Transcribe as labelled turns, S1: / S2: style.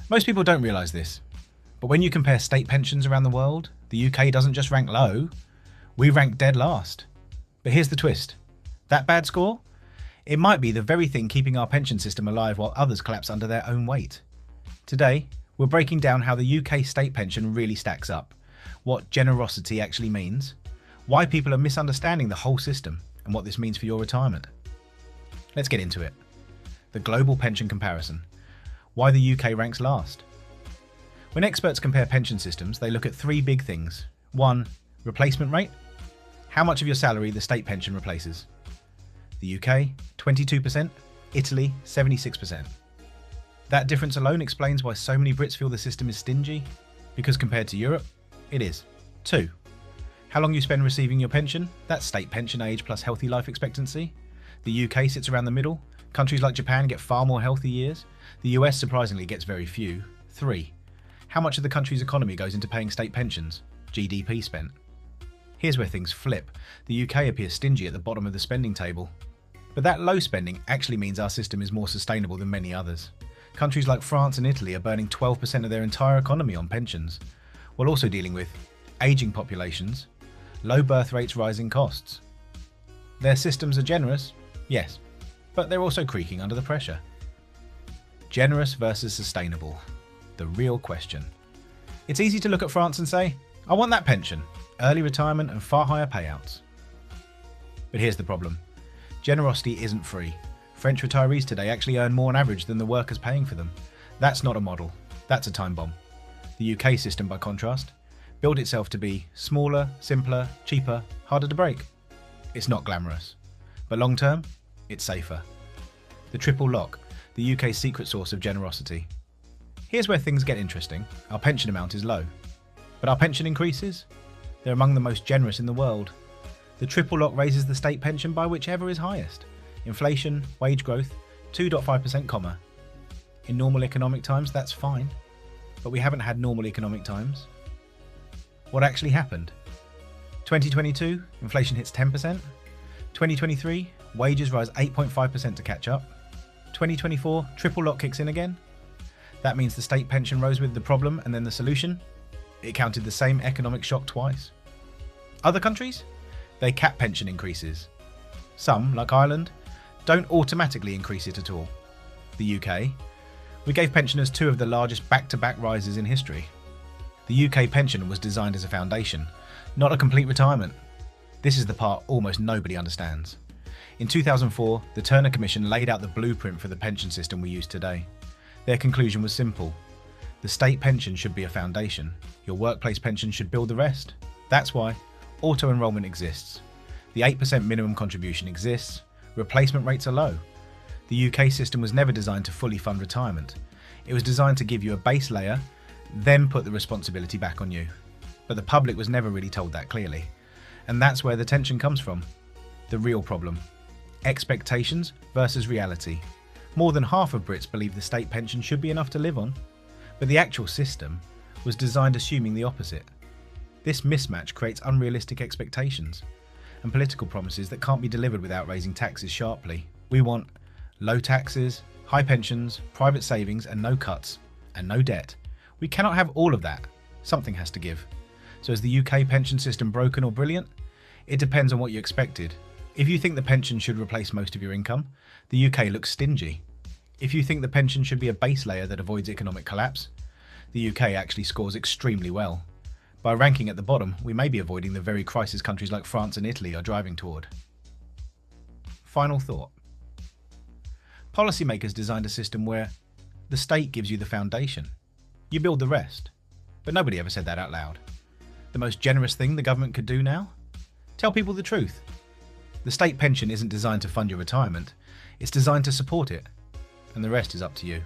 S1: Most people don't realise this, but when you compare state pensions around the world, the UK doesn't just rank low, we rank dead last. But here's the twist. That bad score? It might be the very thing keeping our pension system alive while others collapse under their own weight. Today, we're breaking down how the UK state pension really stacks up, what generosity actually means, why people are misunderstanding the whole system, and what this means for your retirement. Let's get into it. The global pension comparison. Why the UK ranks last. When experts compare pension systems, they look at three big things. 1. Replacement rate. How much of your salary the state pension replaces. The UK, 22%, Italy, 76%. That difference alone explains why so many Brits feel the system is stingy, because compared to Europe, it is. 2. How long you spend receiving your pension, that's state pension age plus healthy life expectancy. The UK sits around the middle. Countries like Japan get far more healthy years. The US surprisingly gets very few. 3. How much of the country's economy goes into paying state pensions? GDP spent. Here's where things flip. The UK appears stingy at the bottom of the spending table. But that low spending actually means our system is more sustainable than many others. Countries like France and Italy are burning 12% of their entire economy on pensions, while also dealing with ageing populations, low birth rates, rising costs. Their systems are generous, yes, but they're also creaking under the pressure. Generous versus sustainable. The real question. It's easy to look at France and say, I want that pension, early retirement and far higher payouts. But here's the problem. Generosity isn't free. French retirees today actually earn more on average than the workers paying for them. That's not a model, that's a time bomb. The UK system, by contrast, built itself to be smaller, simpler, cheaper, harder to break. It's not glamorous, but long term, it's safer. The triple lock, the UK's secret source of generosity. Here's where things get interesting. Our pension amount is low, but our pension increases. They're among the most generous in the world. The triple lock raises the state pension by whichever is highest. Inflation, wage growth, 2.5%, comma. In normal economic times, that's fine, but we haven't had normal economic times. What actually happened? 2022, inflation hits 10%. 2023, wages rise 8.5% to catch up. 2024, triple lock kicks in again. That means the state pension rose with the problem and then the solution. It counted the same economic shock twice. Other countries? They cap pension increases. Some, like Ireland, don't automatically increase it at all. The UK? We gave pensioners two of the largest back-to-back rises in history. The UK pension was designed as a foundation, not a complete retirement. This is the part almost nobody understands. In 2004, the Turner Commission laid out the blueprint for the pension system we use today. Their conclusion was simple. The state pension should be a foundation. Your workplace pension should build the rest. That's why auto-enrolment exists. The 8% minimum contribution exists. Replacement rates are low. The UK system was never designed to fully fund retirement. It was designed to give you a base layer, then put the responsibility back on you. But the public was never really told that clearly. And that's where the tension comes from. The real problem. Expectations versus reality. More than half of Brits believe the state pension should be enough to live on, but the actual system was designed assuming the opposite. This mismatch creates unrealistic expectations and political promises that can't be delivered without raising taxes sharply. We want low taxes, high pensions, private savings and no cuts, and no debt. We cannot have all of that. Something has to give. So is the UK pension system broken or brilliant? It depends on what you expected. If you think the pension should replace most of your income, the UK looks stingy. If you think the pension should be a base layer that avoids economic collapse, the UK actually scores extremely well. By ranking at the bottom, we may be avoiding the very crisis countries like France and Italy are driving toward. Final thought. Policymakers designed a system where the state gives you the foundation. You build the rest. But nobody ever said that out loud. The most generous thing the government could do now? Tell people the truth. The state pension isn't designed to fund your retirement, it's designed to support it, and the rest is up to you.